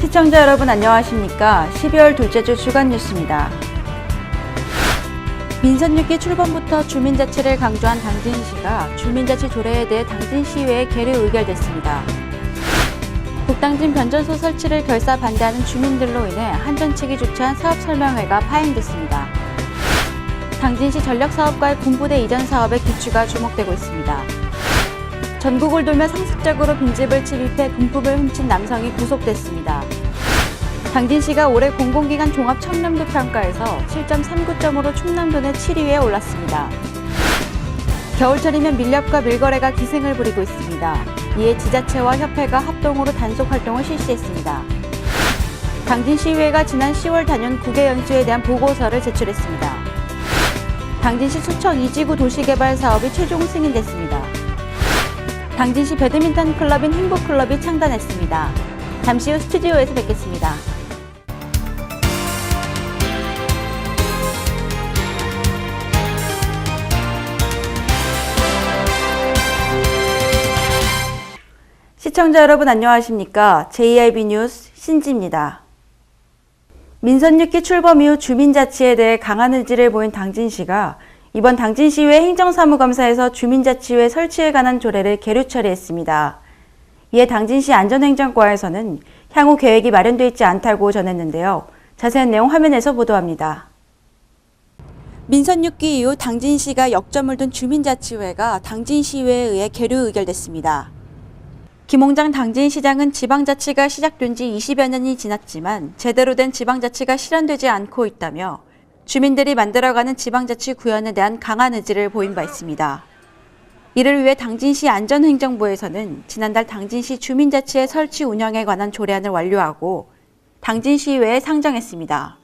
시청자 여러분 안녕하십니까? 12월 둘째 주 주간 뉴스입니다. 민선 6기 출범부터 주민자치를 강조한 당진시가 주민자치 조례에 대해 당진시의회에 계류 의결됐습니다. 북당진 변전소 설치를 결사 반대하는 주민들로 인해 한전 측이 주최한 사업설명회가 파행됐습니다. 당진시 전력사업과의 군부대 이전 사업의 기추가 주목되고 있습니다. 전국을 돌며 상습적으로 빈집을 침입해 금품을 훔친 남성이 구속됐습니다. 당진시가 올해 공공기관 종합 청렴도 평가에서 7.39점으로 충남도 내 7위에 올랐습니다. 겨울철이면 밀렵과 밀거래가 기승을 부리고 있습니다. 이에 지자체와 협회가 합동으로 단속 활동을 실시했습니다. 당진시의회가 지난 10월 단연 국외 연수에 대한 보고서를 제출했습니다. 당진시 수청 2지구 도시개발 사업이 최종 승인됐습니다. 당진시 배드민턴 클럽인 행복클럽이 창단했습니다. 잠시 후 스튜디오에서 뵙겠습니다. 시청자 여러분 안녕하십니까? JIB 뉴스 신지입니다. 민선 6기 출범 이후 주민자치에 대해 강한 의지를 보인 당진시가 이번 당진시의회 행정사무감사에서 주민자치회 설치에 관한 조례를 계류 처리했습니다. 이에 당진시 안전행정과에서는 향후 계획이 마련돼 있지 않다고 전했는데요. 자세한 내용 화면에서 보도합니다. 민선 6기 이후 당진시가 역점을 둔 주민자치회가 당진시의회에 의해 계류 의결됐습니다. 김홍장 당진시장은 지방자치가 시작된 지 20여 년이 지났지만 제대로 된 지방자치가 실현되지 않고 있다며 주민들이 만들어가는 지방자치 구현에 대한 강한 의지를 보인 바 있습니다. 이를 위해 당진시 안전행정부에서는 지난달 당진시 주민자치회 설치 운영에 관한 조례안을 완료하고 당진시의회에 상정했습니다.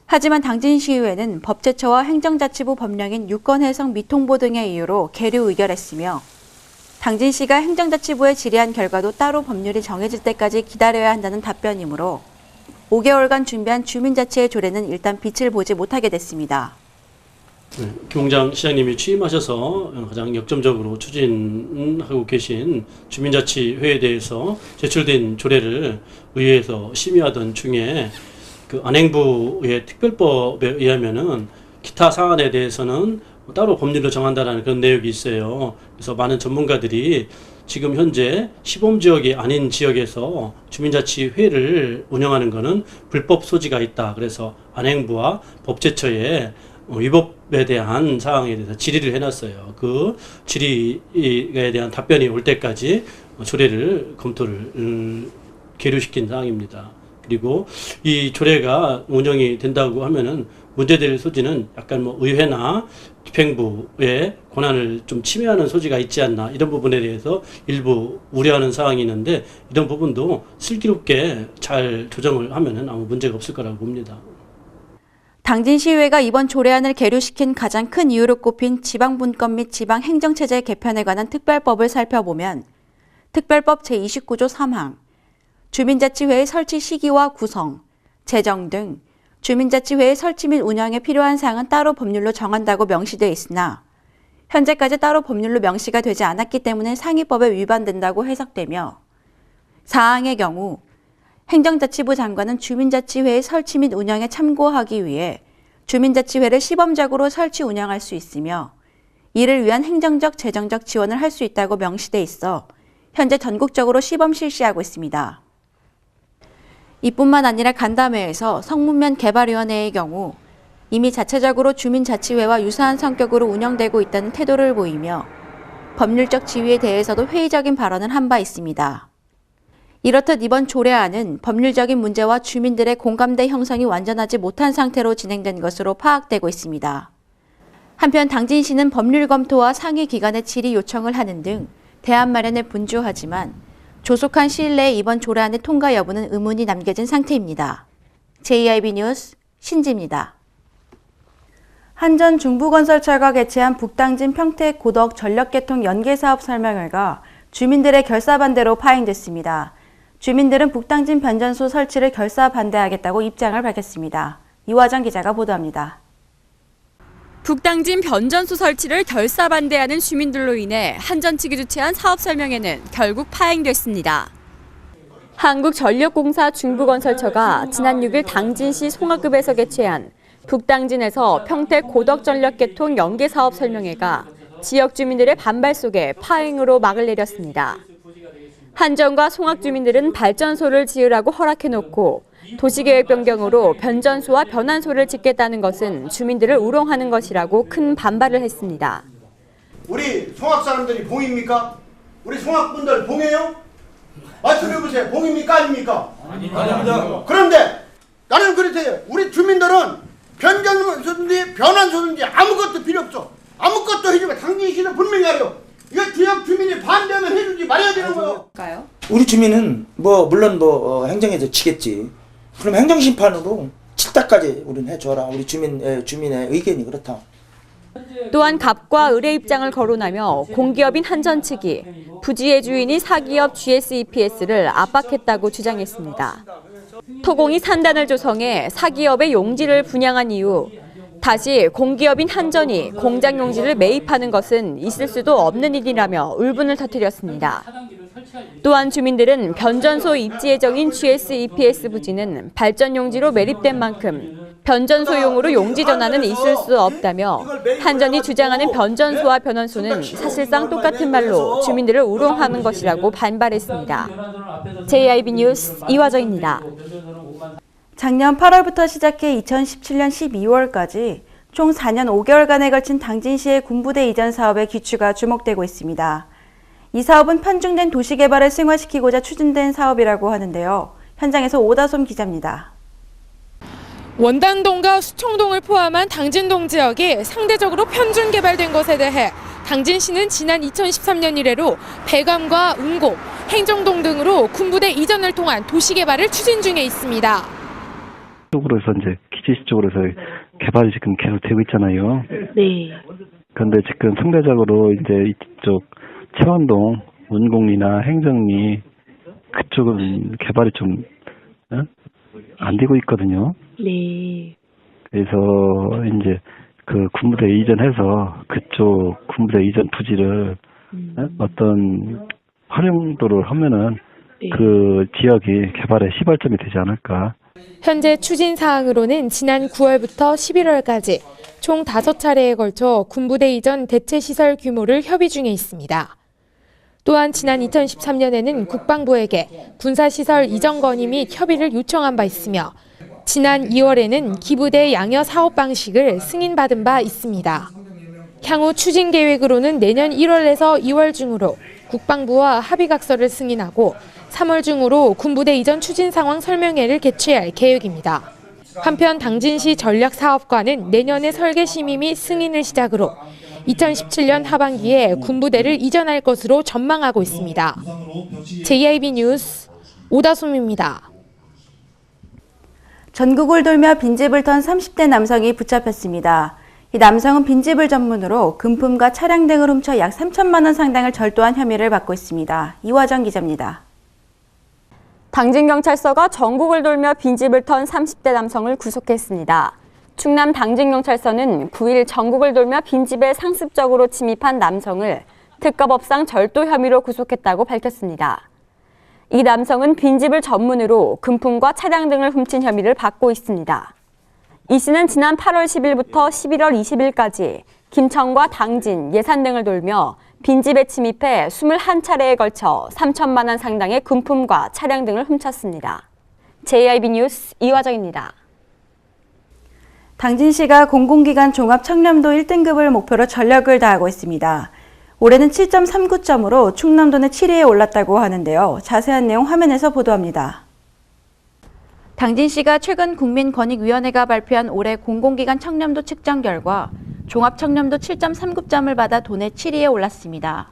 하지만 당진시의회는 법제처와 행정자치부 법령인 유권 해석 미통보 등의 이유로 계류 의결했으며 당진시가 행정자치부에 질의한 결과도 따로 법률이 정해질 때까지 기다려야 한다는 답변이므로 5개월간 준비한 주민자치회 조례는 일단 빛을 보지 못하게 됐습니다. 김홍장 시장님이 취임하셔서 가장 역점적으로 추진하고 계신 주민자치회에 대해서 제출된 조례를 의회에서 심의하던 중에 그 안행부의 특별법에 의하면은 기타 사안에 대해서는 따로 법률로 정한다는 그런 내용이 있어요. 그래서 많은 전문가들이 지금 현재 시범지역이 아닌 지역에서 주민자치회를 운영하는 것은 불법 소지가 있다. 그래서 안행부와 법제처에 위법에 대한 사항에 대해서 질의를 해놨어요. 그 질의에 대한 답변이 올 때까지 조례를 검토를 계류시킨 사항입니다. 그리고 이 조례가 운영이 된다고 하면은 문제될 소지는 약간 의회나 집행부의 권한을 좀 침해하는 소지가 있지 않나 이런 부분에 대해서 일부 우려하는 사항이 있는데 이런 부분도 슬기롭게 잘 조정을 하면은 아무 문제가 없을 거라고 봅니다. 당진시의회가 이번 조례안을 계류시킨 가장 큰 이유로 꼽힌 지방분권 및 지방행정체제 개편에 관한 특별법을 살펴보면 특별법 제29조 3항, 주민자치회의 설치 시기와 구성, 재정 등 주민자치회의 설치 및 운영에 필요한 사항은 따로 법률로 정한다고 명시되어 있으나 현재까지 따로 법률로 명시가 되지 않았기 때문에 상위법에 위반된다고 해석되며 사항의 경우 행정자치부 장관은 주민자치회의 설치 및 운영에 참고하기 위해 주민자치회를 시범적으로 설치 운영할 수 있으며 이를 위한 행정적, 재정적 지원을 할 수 있다고 명시돼 있어 현재 전국적으로 시범 실시하고 있습니다. 이뿐만 아니라 간담회에서 성문면 개발위원회의 경우 이미 자체적으로 주민자치회와 유사한 성격으로 운영되고 있다는 태도를 보이며 법률적 지위에 대해서도 회의적인 발언을 한 바 있습니다. 이렇듯 이번 조례안은 법률적인 문제와 주민들의 공감대 형성이 완전하지 못한 상태로 진행된 것으로 파악되고 있습니다. 한편 당진시는 법률 검토와 상위 기관의 질의 요청을 하는 등 대안 마련에 분주하지만 조속한 시일 내에 이번 조례안의 통과 여부는 의문이 남겨진 상태입니다. JIB 뉴스 신지입니다. 한전 중부건설처가 개최한 북당진 평택 고덕 전력개통 연계사업 설명회가 주민들의 결사 반대로 파행됐습니다. 주민들은 북당진 변전소 설치를 결사 반대하겠다고 입장을 밝혔습니다. 이화정 기자가 보도합니다. 북당진 변전소 설치를 결사 반대하는 주민들로 인해 한전 측이 주최한 사업 설명회는 결국 파행됐습니다. 한국전력공사 중부건설처가 지난 6일 당진시 송화급에서 개최한 북당진에서 평택 고덕전력 개통 연계사업 설명회가 지역 주민들의 반발 속에 파행으로 막을 내렸습니다. 한전과 송악 주민들은 발전소를 지으라고 허락해놓고 도시계획 변경으로 변전소와 변환소를 짓겠다는 것은 주민들을 우롱하는 것이라고 큰 반발을 했습니다. 우리 송악 사람들이 봉입니까? 우리 송악분들 봉해요? 맞춰보세요. 봉입니까? 아닙니까? 아닙니다. 그런데 나는 그렇대요. 우리 주민들은 변전소든지 변환소든지 아무것도 필요 없어. 아무것도 해주면 당진시는 분명히 하려. 이거 지역 주민이 반대하면 해주지 말아야 되는 거예요. 우리 주민은 물론 행정에서 치겠지. 그럼 행정심판으로 칠타까지 우리는 해줘라. 우리 주민의 의견이 그렇다. 또한 갑과 을의 입장을 거론하며 공기업인 한전 측이 부지의 주인이 사기업 GSEPS를 압박했다고 주장했습니다. 토공이 산단을 조성해 사기업의 용지를 분양한 이후 다시 공기업인 한전이 공장 용지를 매입하는 것은 있을 수도 없는 일이라며 울분을 터뜨렸습니다. 또한 주민들은 변전소 입지 예정인 GSEPS 부지는 발전 용지로 매립된 만큼 변전소용으로 용지 전환은 있을 수 없다며 한전이 주장하는 변전소와 변환소는 사실상 똑같은 말로 주민들을 우롱하는 것이라고 반발했습니다. JIB 뉴스 이화정입니다. 작년 8월부터 시작해 2017년 12월까지 총 4년 5개월간에 걸친 당진시의 군부대 이전 사업의 귀추가 주목되고 있습니다. 이 사업은 편중된 도시개발을 승화시키고자 추진된 사업이라고 하는데요. 현장에서 오다솜 기자입니다. 원당동과 수청동을 포함한 당진동 지역이 상대적으로 편중 개발된 것에 대해 당진시는 지난 2013년 이래로 배감과 은곡, 행정동 등으로 군부대 이전을 통한 도시개발을 추진 중에 있습니다. 쪽으로서 이제 기지시 쪽으로서 개발이 지금 계속 되고 있잖아요. 네. 그런데 지금 상대적으로 이제 이쪽 채원동, 운곡리나 행정리 그쪽은 개발이 좀 안 되고 있거든요. 네. 그래서 이제 그 군부대 이전해서 그쪽 군부대 이전 부지를 어떤 활용도를 하면은 네. 그 지역이 개발의 시발점이 되지 않을까. 현재 추진 사항으로는 지난 9월부터 11월까지 총 5차례에 걸쳐 군부대 이전 대체 시설 규모를 협의 중에 있습니다. 또한 지난 2013년에는 국방부에게 군사시설 이전 건의 및 협의를 요청한 바 있으며 지난 2월에는 기부대 양여 사업 방식을 승인받은 바 있습니다. 향후 추진 계획으로는 내년 1월에서 2월 중으로 국방부와 합의각서를 승인하고 3월 중으로 군부대 이전 추진 상황 설명회를 개최할 계획입니다. 한편 당진시 전략사업과는 내년에 설계 심의 및 승인을 시작으로 2017년 하반기에 군부대를 이전할 것으로 전망하고 있습니다. JIB 뉴스 오다솜입니다. 전국을 돌며 빈집을 턴 30대 남성이 붙잡혔습니다. 이 남성은 빈집을 전문으로 금품과 차량 등을 훔쳐 약 3천만 원 상당을 절도한 혐의를 받고 있습니다. 이화정 기자입니다. 당진경찰서가 전국을 돌며 빈집을 턴 30대 남성을 구속했습니다. 충남 당진경찰서는 9일 전국을 돌며 빈집에 상습적으로 침입한 남성을 특가법상 절도 혐의로 구속했다고 밝혔습니다. 이 남성은 빈집을 전문으로 금품과 차량 등을 훔친 혐의를 받고 있습니다. 이 씨는 지난 8월 10일부터 11월 20일까지 김천과 당진, 예산 등을 돌며 빈집에 침입해 21차례에 걸쳐 3천만 원 상당의 금품과 차량 등을 훔쳤습니다. JIB 뉴스 이화정입니다. 당진시가 공공기관 종합청렴도 1등급을 목표로 전력을 다하고 있습니다. 올해는 7.39점으로 충남도 내 7위에 올랐다고 하는데요. 자세한 내용 화면에서 보도합니다. 당진시가 최근 국민권익위원회가 발표한 올해 공공기관 청렴도 측정 결과 종합청렴도 7.39점을 받아 도내 7위에 올랐습니다.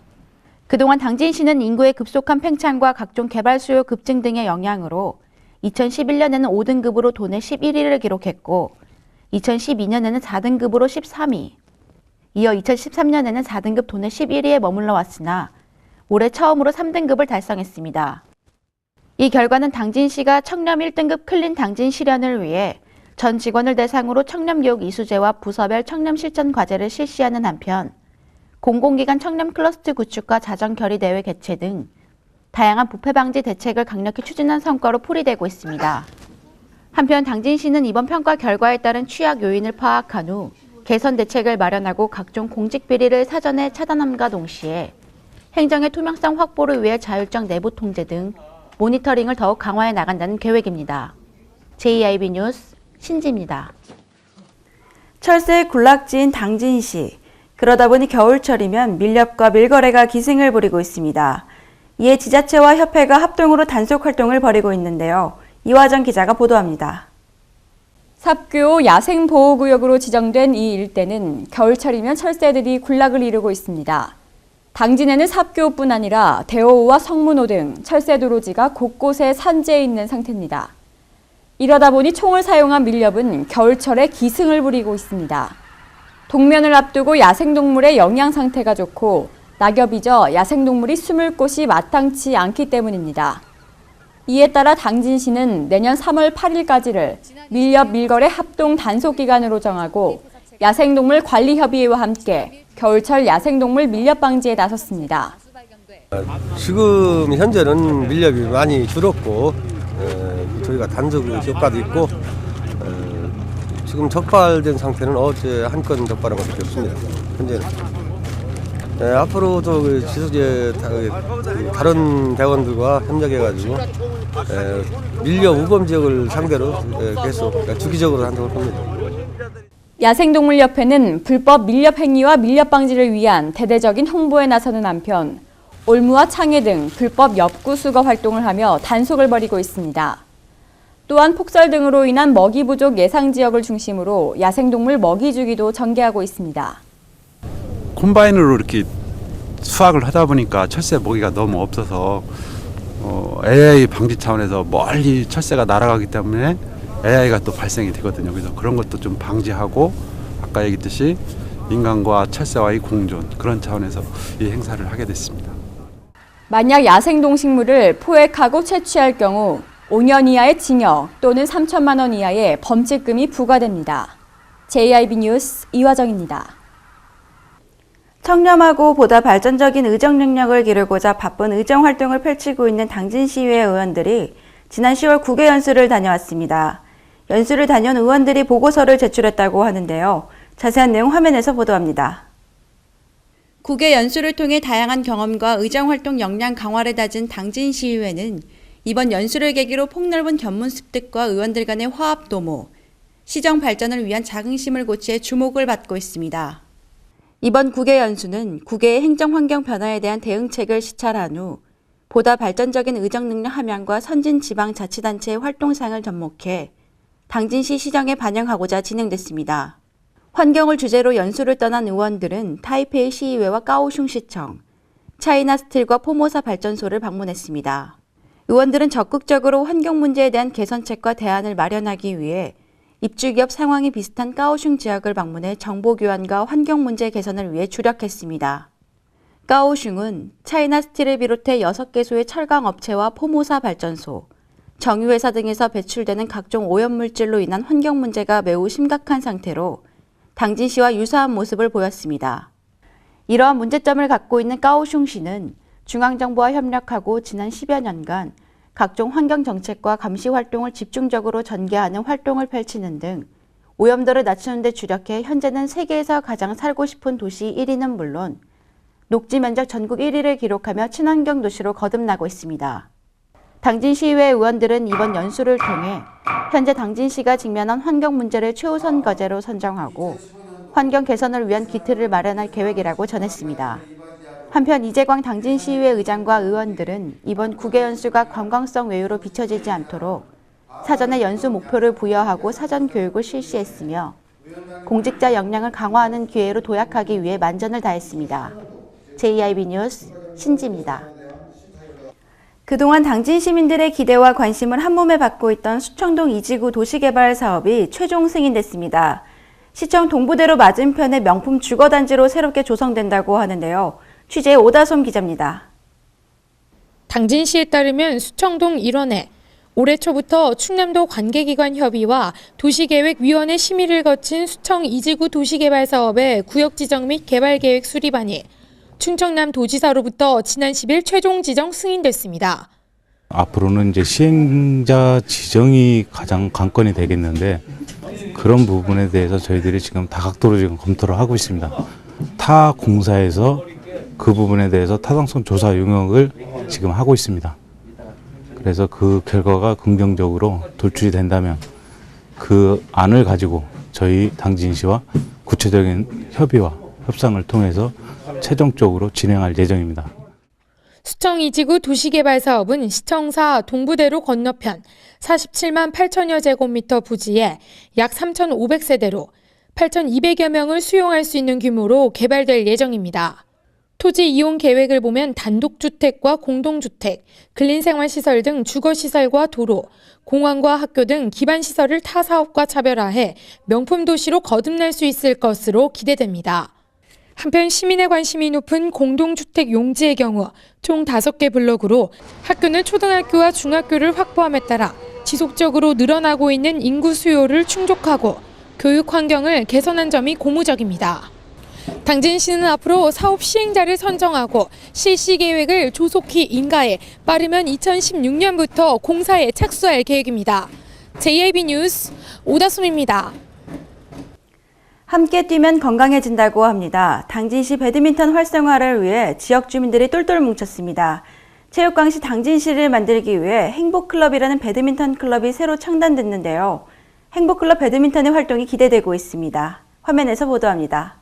그동안 당진시는 인구의 급속한 팽창과 각종 개발 수요 급증 등의 영향으로 2011년에는 5등급으로 도내 11위를 기록했고 2012년에는 4등급으로 13위, 이어 2013년에는 4등급 도내 11위에 머물러 왔으나 올해 처음으로 3등급을 달성했습니다. 이 결과는 당진시가 청렴 1등급 클린 당진 실현을 위해 전 직원을 대상으로 청렴교육 이수제와 부서별 청렴 실천 과제를 실시하는 한편 공공기관 청렴 클러스터 구축과 자정 결의 대회 개최 등 다양한 부패 방지 대책을 강력히 추진한 성과로 풀이되고 있습니다. 한편 당진시는 이번 평가 결과에 따른 취약 요인을 파악한 후 개선 대책을 마련하고 각종 공직 비리를 사전에 차단함과 동시에 행정의 투명성 확보를 위해 자율적 내부 통제 등 모니터링을 더욱 강화해 나간다는 계획입니다. JIB 뉴스 신지입니다. 철새의 군락지인 당진시. 그러다 보니 겨울철이면 밀렵과 밀거래가 기승을 부리고 있습니다. 이에 지자체와 협회가 합동으로 단속 활동을 벌이고 있는데요. 이화정 기자가 보도합니다. 삽교 야생보호구역으로 지정된 이 일대는 겨울철이면 철새들이 군락을 이루고 있습니다. 당진에는 삽교뿐 아니라 대호우와 성문호 등 철새 도로지가 곳곳에 산재해 있는 상태입니다. 이러다 보니 총을 사용한 밀렵은 겨울철에 기승을 부리고 있습니다. 동면을 앞두고 야생동물의 영양 상태가 좋고 낙엽이 져 야생동물이 숨을 곳이 마땅치 않기 때문입니다. 이에 따라 당진시는 내년 3월 8일까지를 밀렵 밀거래 합동 단속 기간으로 정하고 야생동물 관리협의회와 함께 겨울철 야생동물 밀렵 방지에 나섰습니다. 지금 현재는 밀렵이 많이 줄었고 저희가 단속 효과도 있고 지금 적발된 상태는 어제 한 건 적발한 것밖에 없습니다. 현재는 앞으로도 다른 대원들과 협력해가지고 밀렵 우범 지역을 상대로 계속 주기적으로 단속을 합니다. 야생동물협회는 불법 밀렵 행위와 밀렵 방지를 위한 대대적인 홍보에 나서는 한편 올무와 창해 등 불법 엽구 수거 활동을 하며 단속을 벌이고 있습니다. 또한 폭설 등으로 인한 먹이 부족 예상 지역을 중심으로 야생동물 먹이 주기도 전개하고 있습니다. 콤바인으로 이렇게 수확을 하다 보니까 철새 먹이가 너무 없어서 AI 방지 차원에서 멀리 철새가 날아가기 때문에 AI가 또 발생이 되거든요. 그래서 그런 것도 좀 방지하고 아까 얘기했듯이 인간과 철새와의 공존 그런 차원에서 이 행사를 하게 됐습니다. 만약 야생동식물을 포획하고 채취할 경우 5년 이하의 징역 또는 3천만 원 이하의 범칙금이 부과됩니다. JIB 뉴스 이화정입니다. 청렴하고 보다 발전적인 의정 능력을 기르고자 바쁜 의정 활동을 펼치고 있는 당진시의회 의원들이 지난 10월 국외 연수를 다녀왔습니다. 연수를 다녀온 의원들이 보고서를 제출했다고 하는데요. 자세한 내용 화면에서 보도합니다. 국외 연수를 통해 다양한 경험과 의정 활동 역량 강화를 다진 당진시의회는 이번 연수를 계기로 폭넓은 견문 습득과 의원들 간의 화합 도모, 시정 발전을 위한 자긍심을 고취해 주목을 받고 있습니다. 이번 국외 연수는 국외의 행정 환경 변화에 대한 대응책을 시찰한 후 보다 발전적인 의정 능력 함양과 선진 지방 자치단체의 활동상을 접목해 당진시 시정에 반영하고자 진행됐습니다. 환경을 주제로 연수를 떠난 의원들은 타이페이 시의회와 까오슝 시청, 차이나 스틸과 포모사 발전소를 방문했습니다. 의원들은 적극적으로 환경 문제에 대한 개선책과 대안을 마련하기 위해 입주기업 상황이 비슷한 까오슝 지역을 방문해 정보 교환과 환경 문제 개선을 위해 주력했습니다. 까오슝은 차이나 스틸을 비롯해 6개소의 철강 업체와 포모사 발전소, 정유회사 등에서 배출되는 각종 오염물질로 인한 환경 문제가 매우 심각한 상태로 당진시와 유사한 모습을 보였습니다. 이러한 문제점을 갖고 있는 까오슝시는 중앙정부와 협력하고 지난 10여 년간 각종 환경정책과 감시 활동을 집중적으로 전개하는 활동을 펼치는 등 오염도를 낮추는 데 주력해 현재는 세계에서 가장 살고 싶은 도시 1위는 물론 녹지 면적 전국 1위를 기록하며 친환경 도시로 거듭나고 있습니다. 당진시의회 의원들은 이번 연수를 통해 현재 당진시가 직면한 환경 문제를 최우선 과제로 선정하고 환경 개선을 위한 기틀을 마련할 계획이라고 전했습니다. 한편 이재광 당진시의회 의장과 의원들은 이번 국외 연수가 관광성 외유로 비춰지지 않도록 사전에 연수 목표를 부여하고 사전 교육을 실시했으며 공직자 역량을 강화하는 기회로 도약하기 위해 만전을 다했습니다. JIB 뉴스 신지입니다. 그동안 당진 시민들의 기대와 관심을 한몸에 받고 있던 수청동 이지구 도시개발 사업이 최종 승인됐습니다. 시청 동부대로 맞은편의 명품 주거단지로 새롭게 조성된다고 하는데요. 취재 오다솜 기자입니다. 당진시에 따르면 수청동 1원에 올해 초부터 충남도 관계기관협의와 도시계획위원회 심의를 거친 수청 이지구 도시개발 사업의 구역지정 및 개발계획 수립안이 충청남 도지사로부터 지난 10일 최종 지정 승인됐습니다. 앞으로는 이제 시행자 지정이 가장 관건이 되겠는데 그런 부분에 대해서 저희들이 지금 다각도로 지금 검토를 하고 있습니다. 타 공사에서 그 부분에 대해서 타당성 조사 용역을 지금 하고 있습니다. 그래서 그 결과가 긍정적으로 돌출이 된다면 그 안을 가지고 저희 당진시와 구체적인 협의와 협상을 통해서 최종적으로 진행할 예정입니다. 수청 이지구 도시개발 사업은 시청사 동부대로 건너편 47만 8천여 제곱미터 부지에 약 3,500세대로 8,200여 명을 수용할 수 있는 규모로 개발될 예정입니다. 토지 이용 계획을 보면 단독주택과 공동주택, 근린생활시설 등 주거시설과 도로, 공원과 학교 등 기반시설을 타 사업과 차별화해 명품 도시로 거듭날 수 있을 것으로 기대됩니다. 한편 시민의 관심이 높은 공동주택 용지의 경우 총 5개 블록으로 학교는 초등학교와 중학교를 확보함에 따라 지속적으로 늘어나고 있는 인구 수요를 충족하고 교육 환경을 개선한 점이 고무적입니다. 당진시는 앞으로 사업 시행자를 선정하고 실시 계획을 조속히 인가해 빠르면 2016년부터 공사에 착수할 계획입니다. JIB 뉴스 오다솜입니다. 함께 뛰면 건강해진다고 합니다. 당진시 배드민턴 활성화를 위해 지역 주민들이 똘똘 뭉쳤습니다. 체육광시 당진시를 만들기 위해 행복클럽이라는 배드민턴 클럽이 새로 창단됐는데요. 행복클럽 배드민턴의 활동이 기대되고 있습니다. 화면에서 보도합니다.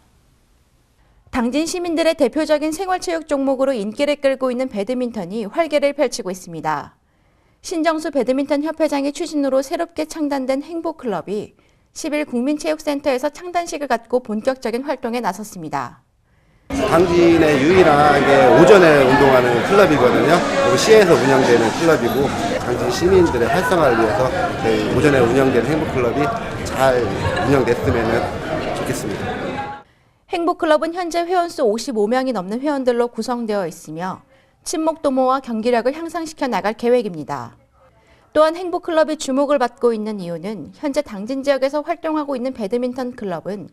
당진 시민들의 대표적인 생활체육 종목으로 인기를 끌고 있는 배드민턴이 활개를 펼치고 있습니다. 신정수 배드민턴 협회장의 추진으로 새롭게 창단된 행복클럽이 10일 국민체육센터에서 창단식을 갖고 본격적인 활동에 나섰습니다. 당진의 유일하게 오전에 운동하는 클럽이거든요. 여기 시에서 운영되는 클럽이고 당진 시민들의 활성화를 위해서 저희 오전에 운영되는 행복클럽이 잘 운영됐으면 좋겠습니다. 행복클럽은 현재 회원수 55명이 넘는 회원들로 구성되어 있으며 친목도모와 경기력을 향상시켜 나갈 계획입니다. 또한 행복클럽이 주목을 받고 있는 이유는 현재 당진 지역에서 활동하고 있는 배드민턴 클럽은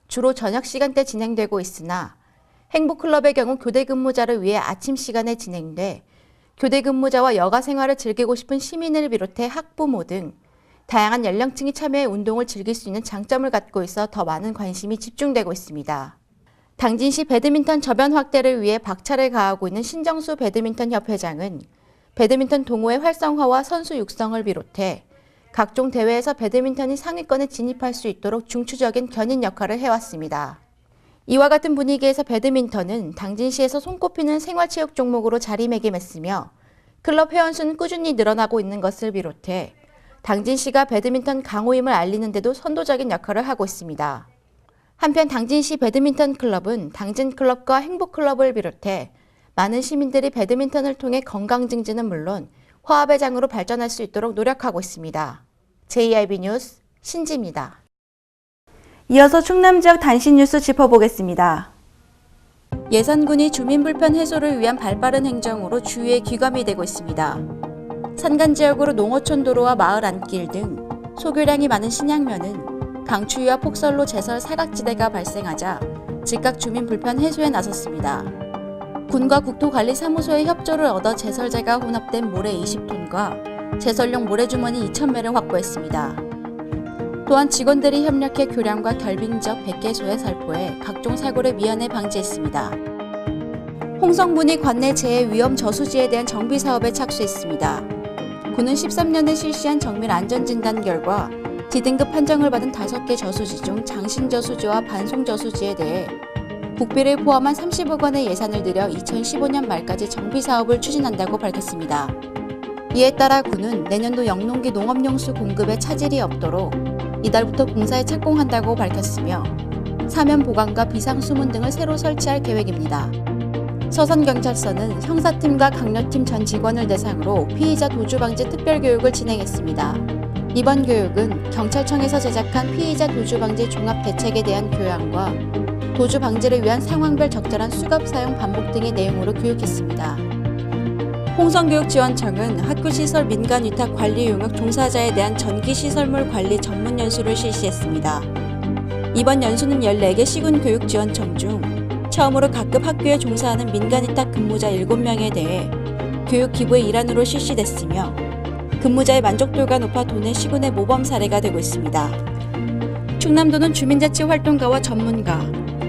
주로 저녁 시간대 진행되고 있으나 행복클럽의 경우 교대 근무자를 위해 아침 시간에 진행돼 교대 근무자와 여가 생활을 즐기고 싶은 시민을 비롯해 학부모 등 다양한 연령층이 참여해 운동을 즐길 수 있는 장점을 갖고 있어 더 많은 관심이 집중되고 있습니다. 당진시 배드민턴 저변 확대를 위해 박차를 가하고 있는 신정수 배드민턴 협회장은 배드민턴 동호회 활성화와 선수 육성을 비롯해 각종 대회에서 배드민턴이 상위권에 진입할 수 있도록 중추적인 견인 역할을 해왔습니다. 이와 같은 분위기에서 배드민턴은 당진시에서 손꼽히는 생활체육 종목으로 자리매김했으며 클럽 회원수는 꾸준히 늘어나고 있는 것을 비롯해 당진시가 배드민턴 강호임을 알리는 데도 선도적인 역할을 하고 있습니다. 한편 당진시 배드민턴 클럽은 당진클럽과 행복클럽을 비롯해 많은 시민들이 배드민턴을 통해 건강 증진은 물론 화합의 장으로 발전할 수 있도록 노력하고 있습니다. JIB 뉴스 신지입니다. 이어서 충남 지역 단신 뉴스 짚어보겠습니다. 예산군이 주민 불편 해소를 위한 발빠른 행정으로 주위에 귀감이 되고 있습니다. 산간 지역으로 농어촌 도로와 마을 안길 등 소교량이 많은 신양면은 강추위와 폭설로 제설 사각지대가 발생하자 즉각 주민 불편 해소에 나섰습니다. 군과 국토관리사무소의 협조를 얻어 제설제가 혼합된 모래 20톤과 제설용 모래주머니 2,000매를 확보했습니다. 또한 직원들이 협력해 교량과 결빙 지역 100개소에 살포해 각종 사고를 미연에 방지했습니다. 홍성군이 관내 재해 위험 저수지에 대한 정비 사업에 착수했습니다. 군은 13년에 실시한 정밀 안전진단 결과 D등급 판정을 받은 5개 저수지 중 장신저수지와 반송저수지에 대해 국비를 포함한 30억 원의 예산을 들여 2015년 말까지 정비 사업을 추진한다고 밝혔습니다. 이에 따라 군은 내년도 영농기 농업용수 공급에 차질이 없도록 이달부터 공사에 착공한다고 밝혔으며 사면 보강과 비상수문 등을 새로 설치할 계획입니다. 서선경찰서는 형사팀과 강력팀 전 직원을 대상으로 피의자 도주방지 특별교육을 진행했습니다. 이번 교육은 경찰청에서 제작한 피의자 도주방지 종합대책에 대한 교양과 도주 방지를 위한 상황별 적절한 수갑 사용 반복 등의 내용으로 교육했습니다. 홍성교육지원청은 학교시설 민간위탁 관리 용역 종사자에 대한 전기시설물 관리 전문 연수를 실시했습니다. 이번 연수는 14개 시군교육지원청 중 처음으로 각급 학교에 종사하는 민간위탁 근무자 7명에 대해 교육 기부의 일환으로 실시됐으며 근무자의 만족도가 높아 도내 시군의 모범 사례가 되고 있습니다. 충남도는 주민자치 활동가와 전문가,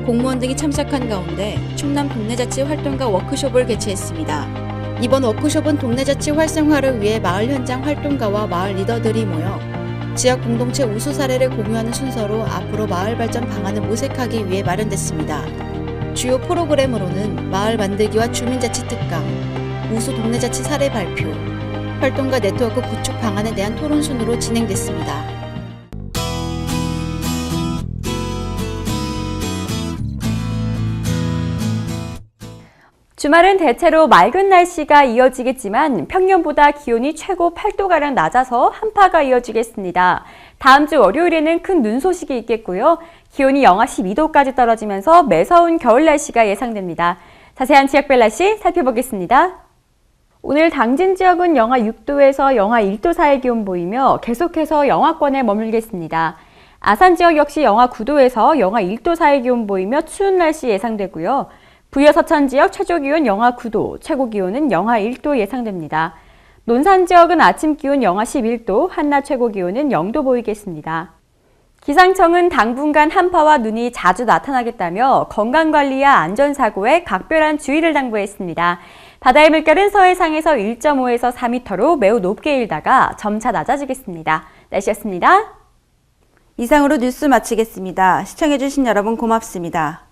공무원 등이 참석한 가운데 충남 동네자치 활동가 워크숍을 개최했습니다. 이번 워크숍은 동네자치 활성화를 위해 마을 현장 활동가와 마을 리더들이 모여 지역 공동체 우수 사례를 공유하는 순서로 앞으로 마을 발전 방안을 모색하기 위해 마련됐습니다. 주요 프로그램으로는 마을 만들기와 주민자치 특강, 우수 동네자치 사례 발표, 활동가 네트워크 구축 방안에 대한 토론 순으로 진행됐습니다. 주말은 대체로 맑은 날씨가 이어지겠지만 평년보다 기온이 최고 8도가량 낮아서 한파가 이어지겠습니다. 다음 주 월요일에는 큰 눈 소식이 있겠고요. 기온이 영하 12도까지 떨어지면서 매서운 겨울 날씨가 예상됩니다. 자세한 지역별 날씨 살펴보겠습니다. 오늘 당진 지역은 영하 6도에서 영하 1도 사이 기온 보이며 계속해서 영하권에 머물겠습니다. 아산 지역 역시 영하 9도에서 영하 1도 사이 기온 보이며 추운 날씨 예상되고요. 부여 서천 지역 최저기온 영하 9도, 최고기온은 영하 1도 예상됩니다. 논산 지역은 아침 기온 영하 11도, 한낮 최고기온은 0도 보이겠습니다. 기상청은 당분간 한파와 눈이 자주 나타나겠다며 건강관리와 안전사고에 각별한 주의를 당부했습니다. 바다의 물결은 서해상에서 1.5에서 4m로 매우 높게 일다가 점차 낮아지겠습니다. 날씨였습니다. 이상으로 뉴스 마치겠습니다. 시청해주신 여러분 고맙습니다.